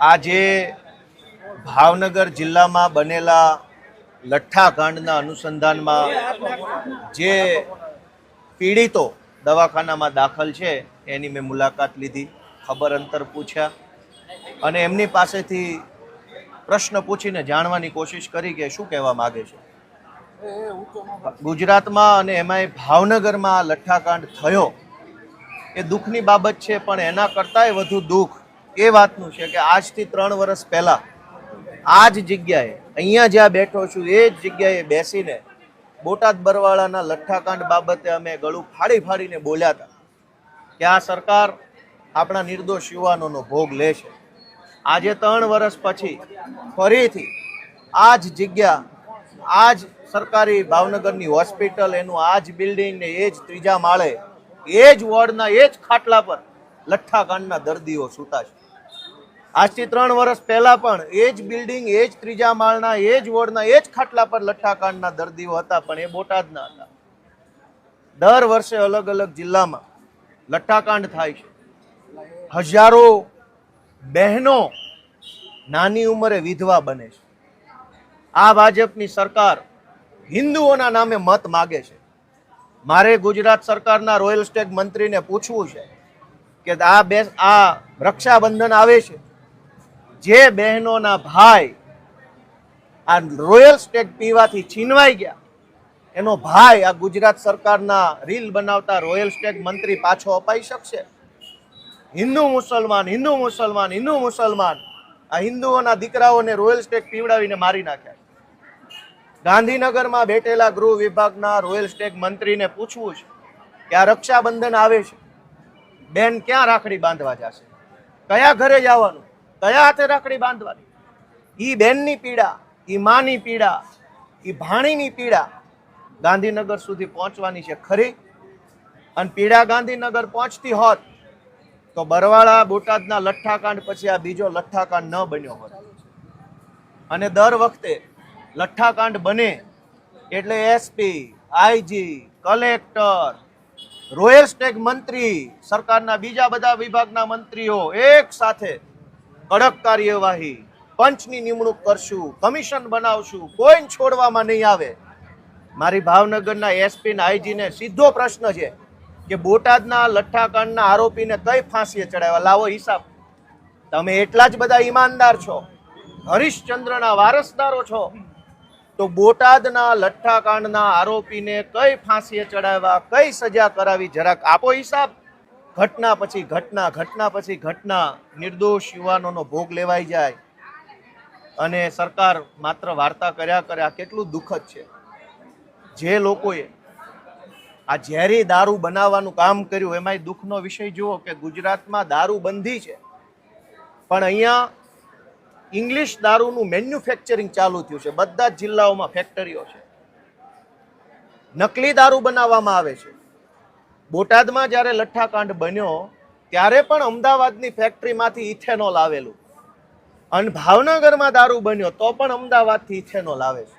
આજે ભાવનગર જિલ્લામાં બનેલા લઠ્ઠાકાંડના અનુસંધાનમાં જે પીડિતો દવાખાનામાં દાખલ છે એની મેં મુલાકાત લીધી, ખબર અંતર પૂછ્યા અને એમની પાસેથી પ્રશ્ન પૂછીને જાણવાની કોશિશ કરી કે શું કહેવા માગે છે. ગુજરાતમાં અને એમાંય ભાવનગરમાં લઠ્ઠાકાંડ થયો એ દુઃખની બાબત છે, પણ એના કરતાંય વધુ દુઃખ એ વાતનું છે કે આજથી 3 વર્ષ પહેલા આ જ જગ્યાએ અહીંયા જ્યાં બેઠો છું એ જ જગ્યાએ બેસીને બોટાદ બરવાળાના લઠ્ઠાકાંડ બાબતે અમે ગળું ફાડી ફાડીને બોલ્યા હતા કે આ સરકાર આપણા નિર્દોષ યુવાનોનો ભોગ લે છે. આજે 3 વર્ષ પછી ફરીથી આ જ જગ્યા, આ જ સરકારી ભાવનગરની હોસ્પિટલ, એનું આ જ બિલ્ડિંગ ને એ જ 3જા માળે એ જ વોર્ડના એ જ ખાટલા પર લઠ્ઠાકાંડના દર્દીઓ સૂતા છે. આજથી 3 વર્ષ પહેલા પણ એ જ બિલ્ડિંગ, એ જ 3જા માળના એ જ વોર્ડના એ જ ખાટલા પર લઠ્ઠાકાંડના દર્દીઓ હતા, પણ એ બોટાદના હતા. દર વર્ષે અલગ અલગ જિલ્લામાં લઠ્ઠાકાંડ થાય છે. હજારો બહેનો નાની ઉંમરે વિધવા બને છે. આ ભાજપની સરકાર હિન્દુઓના નામે મત માગે છે. મારે ગુજરાત સરકારના રોયલ સ્ટેગ મંત્રીને પૂછવું છે કે આ રક્ષાબંધન આવે છે, જે બહેનોના ભાઈ આ રોયલ સ્ટેગ પીવાથી છીનવાઈ ગયા, એનો ભાઈ આ ગુજરાત સરકારના રીલ બનાવતા રોયલ સ્ટેગ મંત્રી પાછો અપાઈ શકશે? હિન્દુ મુસલમાન, હિન્દુ મુસલમાન, હિન્દુ મુસલમાન, આ હિન્દુઓના દીકરાઓને રોયલ સ્ટેગ પીવડાવીને મારી નાખ્યા. ગાંધીનગરમાં બેઠેલા ગૃહ વિભાગના રોયલ સ્ટેગ મંત્રીને પૂછવું છે કે આ રક્ષાબંધન આવે છે, બેન ક્યાં રાખડી બાંધવા જશે? કયા ઘરે જવાનું? કયા હાથે રાખડી બાંધવાની? ઈ બેનની પીડા, ઈ માની પીડા, ઈ ભાણીની પીડા ગાંધીનગર સુધી પહોંચવાની છે ખરી? અને પીડા ગાંધીનગર પહોંચતી હોત તો બરવાળા બોટાદના લઠ્ઠાકાંડ પછી આ બીજો લઠ્ઠાકાંડ ન બન્યો હોત. અને દર વખતે લઠ્ઠાકાંડ બને એટલે SP, IG, collector, royal Stag મંત્રી, સરકારના બીજા બધા વિભાગના મંત્રીઓ એક સાથે કડક કાર્યવાહી, પંચની નિમણૂક કરશું, કમિશન બનાવશું, કોઈને છોડવામાં નહીં આવે. મારી ભાવનગરના એસપી ને આઈજીને સીધો પ્રશ્ન છે કે બોટાદના લઠ્ઠાકાંડના આરોપીને કઈ ફાંસીએ ચડાવ્યા? લાવો હિસાબ. તમે એટલા જ બધા ઈમાનદાર છો, હરિશ્ચંદ્રના વારસદારો છો, તો બોટાદના લઠ્ઠાકાંડના આરોપીને કઈ ફાંસીએ ચડાવ્યા, કઈ સજા કરાવી, જરાક આપો હિસાબ. ઘટના પછી ઘટના, ઘટના પછી ઘટના, નિર્દોષ યુવાનોનો ભોગ લેવાઈ જાય અને સરકાર માત્ર વાર્તા કર્યા કરે. આ કેટલું દુઃખદ છે. જે લોકોએ આ ઝેરી દારૂ બનાવવાનું કામ કર્યું, એમાંય દુઃખનો વિષય જુઓ કે ગુજરાતમાં દારૂ બંધી છે, પણ અહીંયા ઇંગ્લિશ દારૂનું મેન્યુફેક્ચરિંગ ચાલુ થયું છે. બધા જ જિલ્લાઓમાં ફેક્ટરીઓ છે, નકલી દારૂ બનાવવામાં આવે છે. બોટાદમાં જ્યારે લઠ્ઠાકાંડ બન્યો ત્યારે પણ અમદાવાદની ફેક્ટરીમાંથી ઇથેનોલ આવેલું, અને ભાવનગરમાં દારૂ બન્યો તો પણ અમદાવાદથી ઇથેનોલ આવે છે.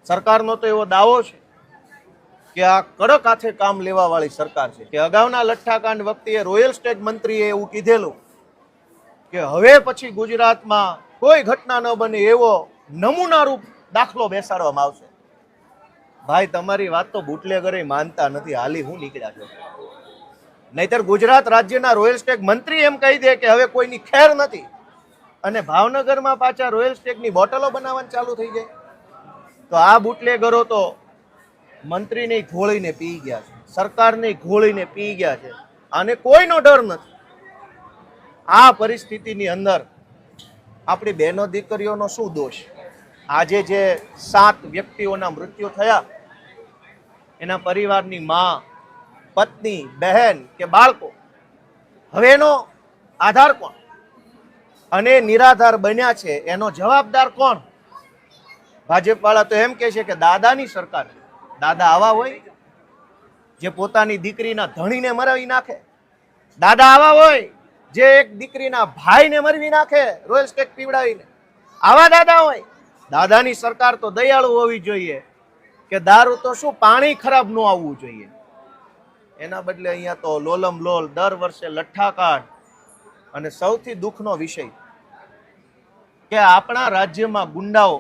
સરકારનો તો એવો દાવો છે કે આ કડક હાથે કામ લેવા વાળી સરકાર છે કે અગાઉના લઠ્ઠાકાંડ વખતે રોયલ સ્ટેગ મંત્રીએ એવું કીધેલું કે હવે પછી ગુજરાતમાં કોઈ ઘટના ન બને એવો નમૂનારૂપ દાખલો બેસાડવામાં આવશે. ભાઈ, તમારી વાત તો બુટલેગરે માનતા નથી. હાલી હું નીકળ્યા છો? નહીતર ગુજરાત રાજ્યના રોયલ સ્ટેગ મંત્રી એમ કહી દે કે હવે કોઈની ખેર નથી, અને ભાવનગરમાં પાછા રોયલ સ્ટેગની બોટલો બનાવવાનું ચાલુ થઈ જાય. તો આ બુટલેગરો તો મંત્રીને ઘોળીને પી ગયા છે, સરકારને ઘોળીને પી ગયા છે, અને કોઈનો ડર નથી. આ પરિસ્થિતિની અંદર આપણી બહેનો દીકરીઓનો શું દોષ? આજે જે 7 વ્યક્તિઓના મૃત્યુ થયા, એના પરિવારની માં, પત્ની, બહેન કે બાળકો, હવે એનો આધાર કોણ? અને નિરાધાર બન્યા છે એનો જવાબદાર કોણ? ભાજપવાળા તો એમ કહે છે કે દાદાની સરકાર. દાદા આવા હોય જે પોતાની દીકરીના ધણીને મરાવી નાખે? દાદા આવા હોય જે એક દીકરીના ભાઈને મરવી નાખે રોયલ સ્ટેગ પીવડાવીને? આવા દાદા હોય? દાદાની સરકાર તો દયાળુ હોવી જોઈએ કે દારૂ તો શું, પાણી ખરાબ ન આવવું જોઈએ. એના બદલે અહીંયા તો લોલમ લોલ દર વર્ષે લઠ્ઠાકાંડ, અને સૌથી દુઃખનો વિષય કે આપણા રાજ્યમાં ગુંડાઓ,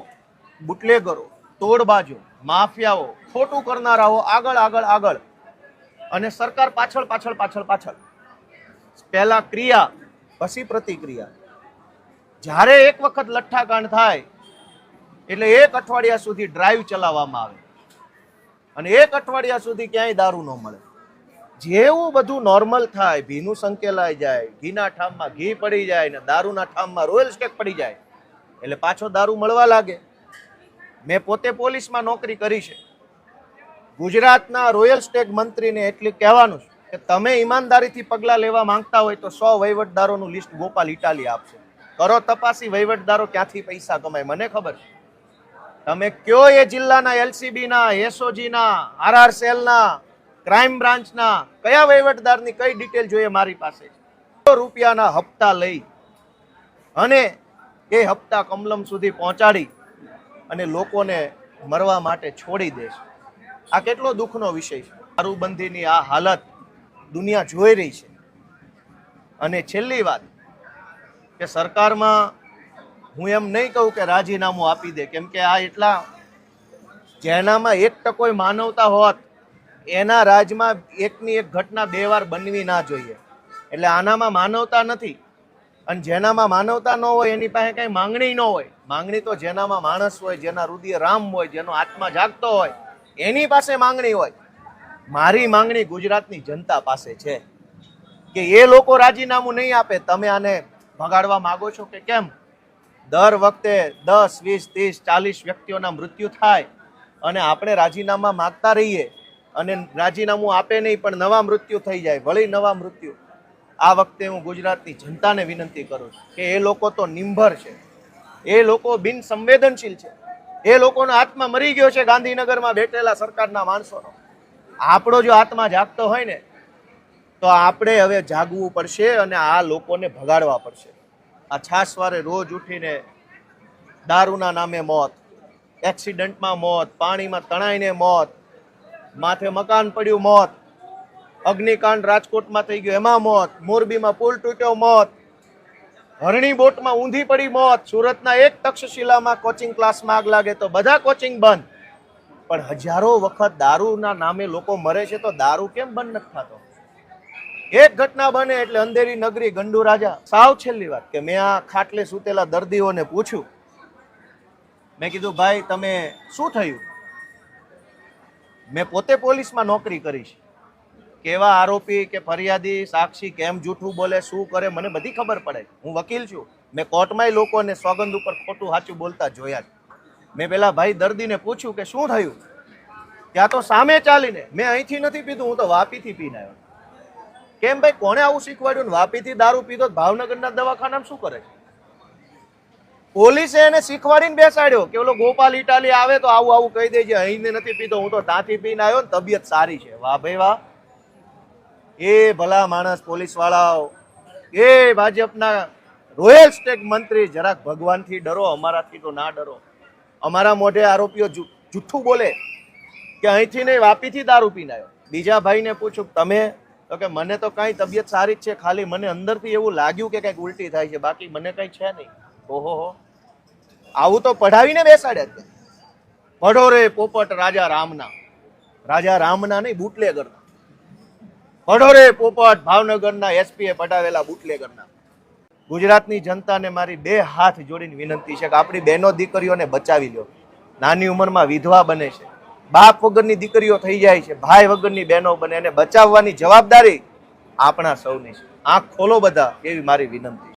બુટલેગરો, તોડબાજો, માફિયાઓ, ખોટું કરનારાઓ આગળ આગળ આગળ અને સરકાર પાછળ પાછળ પાછળ પાછળ. પહેલા ક્રિયા પછી પ્રતિક્રિયા. જ્યારે એક વખત લઠ્ઠાકાંડ થાય એટલે 1 અઠવાડિયા સુધી ડ્રાઈવ ચલાવવામાં આવે અને 1 અઠવાડિયા સુધી ક્યાંય દારૂ ન મળે. જેવું બધું નોર્મલ થાય, ભીનું સંકેલાઈ જાય, ઘીના ઠામમાં ઘી પડી જાય ને દારૂના ઠામમાં રોયલ સ્ટેક પડી જાય એટલે પાછો દારૂ મળવા લાગે. મેં પોતે પોલીસમાં નોકરી કરી છે. ગુજરાતના રોયલ સ્ટેક મંત્રીને એટલું કહેવાનું છે કે તમે ઈમાનદારીથી પગલાં લેવા માંગતા હોય તો 100 વહીવટદારોનું લિસ્ટ ગોપાલ ઇટાલી આપશે. કરો તપાસી વહીવટદારો ક્યાંથી પૈસા કમાય મને ખબર છે. તમે કયો એ જિલ્લાના એલસીબીના, એસઓજીના, આરઆર સેલના, ક્રાઇમ બ્રાન્ચના કયા વહીવટદારની કઈ ડિટેલ જોઈએ મારી પાસે. રૂપિયાના હપ્તા લઈ અને એ હપ્તા કમલમ સુધી પહોંચાડી અને લોકોને મરવા માટે છોડી દે છે. આ કેટલો દુઃખનો વિષય છે. દારૂબંધીની આ હાલત દુનિયા જોઈ રહી છે. અને છેલ્લી વાત કે સરકારમાં હું એમ નહીં કહું કે રાજીનામું આપી દે, કેમ કે આ એટલા જેનામાં 1% માનવતા હોત એના રાજમાં એકની એક ઘટના 2 વાર બનવી ના જોઈએ. એટલે આનામાં માનવતા નથી અને જેનામાં માનવતા ન હોય એની પાસે કઈ માંગણી ન હોય. માંગણી તો જેનામાં માણસ હોય, જેના હૃદય રામ હોય, જેનો આત્મા જાગતો હોય એની પાસે માંગણી હોય. મારી માંગણી ગુજરાતની જનતા પાસે છે કે એ લોકો રાજીનામું નહીં આપે. તમે આને ભગાડવા માંગો છો કે કેમ? દર વખતે 10, 20, 30, 40 વ્યક્તિઓના મૃત્યુ થાય અને આપણે રાજીનામા માંગતા રહીએ અને રાજીનામું આપે નહીં પણ નવા મૃત્યુ થઈ જાય, વળી નવા મૃત્યુ. આ વખતે હું ગુજરાતની જનતાને વિનંતી કરું છું કે એ લોકો તો નિંભર છે, એ લોકો બિન સંવેદનશીલ છે, એ લોકોનો આત્મા મરી ગયો છે ગાંધીનગરમાં બેઠેલા સરકારના માણસોનો. આપણો જો આત્મા જાગતો હોય ને તો આપણે હવે જાગવું પડશે અને આ લોકોને ભગાડવા પડશે. આ છાસવારે રોજ ઉઠીને દારૂના નામે મોત, એક્સિડન્ટમાં મોત, પાણીમાં તણાઈને મોત, માથે મકાન પડ્યું મોત, અગ્નિકાંડ રાજકોટમાં થઈ ગયો એમાં મોત, મોરબીમાં પુલ તૂટ્યો મોત, હરણી બોટમાં ઊંધી પડી મોત, સુરતના એક તક્ષશિલામાં કોચિંગ ક્લાસમાં આગ લાગે તો બધા કોચિંગ બંધ. પણ હજારો વખત દારૂના નામે લોકો મરે છે તો દારૂ કેમ બંધ નથી થતો? એક ઘટના બને એટલે અંધેરી નગરી, ગંડુ રાજા. સાવ છેલ્લી વાત કે મેં આ ખાટલે સૂતેલા દર્દીઓને પૂછ્યું, મેં કીધું ભાઈ તમે શું થયું? મેં પોતે પોલીસમાં નોકરી કરી છે. કેવા આરોપી કે ફરિયાદી, સાક્ષી કેમ જૂઠું બોલે, શું કરે મને બધી ખબર પડે. હું વકીલ છું. મેં કોર્ટમાંય લોકોને સોગંદ ઉપર ખોટું સાચું બોલતા જોયા છે. મેં પેલા ભાઈ દર્દીને પૂછ્યું કે શું થયું? ત્યાં તો સામે ચાલીને, મેં અહીંથી નથી પીધું, હું તો વાપીથી પીને આવ્યો. કેમ ભાઈ, કોણે આવું શીખવાડ્યું? વાપીથી દારૂ પીધો ભાવનગરના દવાખાનામાં શું કરે છે? પોલીસે એને શીખવાડીને બેસાડ્યો કે ઓલો ગોપાલ ઇટાલી આવે તો આવું આવું કહી દેજે, અહીં નથી પીધો, હું તો ત્યાંથી પીને આવ્યો ને તબિયત સારી છે. વાહ ભાઈ વાહ. એ ભલા માણસ પોલીસ વાળાઓ, એ ભાજપના રોયલ સ્ટેક મંત્રી, જરાક ભગવાનથી ડરો, અમારાથી તો ના ડરો. અમારા મોઢે આરોપીઓ જુઠ્ઠું બોલે કે અહીંથી નહીં વાપીથી દારૂ પીને આવ્યો. બીજા ભાઈને પૂછું તમે, તો કે મને તો કઈ તબિયત સારી જ છે, ખાલી મને અંદરથી એવું લાગ્યું કે કંઈક ઉલટી થાય છે, બાકી મને કઈ છે નહીં. ઓહો, આવું તો પઢાવીને બેસાડ્યા. પઢો રે પોપટ રાજા રામના, રાજા રામના નહીં બુટલેગરના. પઢો રે પોપટ ભાવનગરના એસપીએ પઢાવેલા બુટલેગરના. ગુજરાતની જનતાને મારી 2 હાથ જોડીને વિનંતી છે કે આપણી બહેનો દીકરીઓને બચાવી લો. નાની ઉંમરમાં વિધવા બને છે, બાપ વગરની દીકરીઓ થઈ જાય છે, ભાઈ વગરની બહેનો બને, એને બચાવવાની જવાબદારી આપણા સૌની છે. આંખ ખોલો બધા, એવી મારી વિનંતી.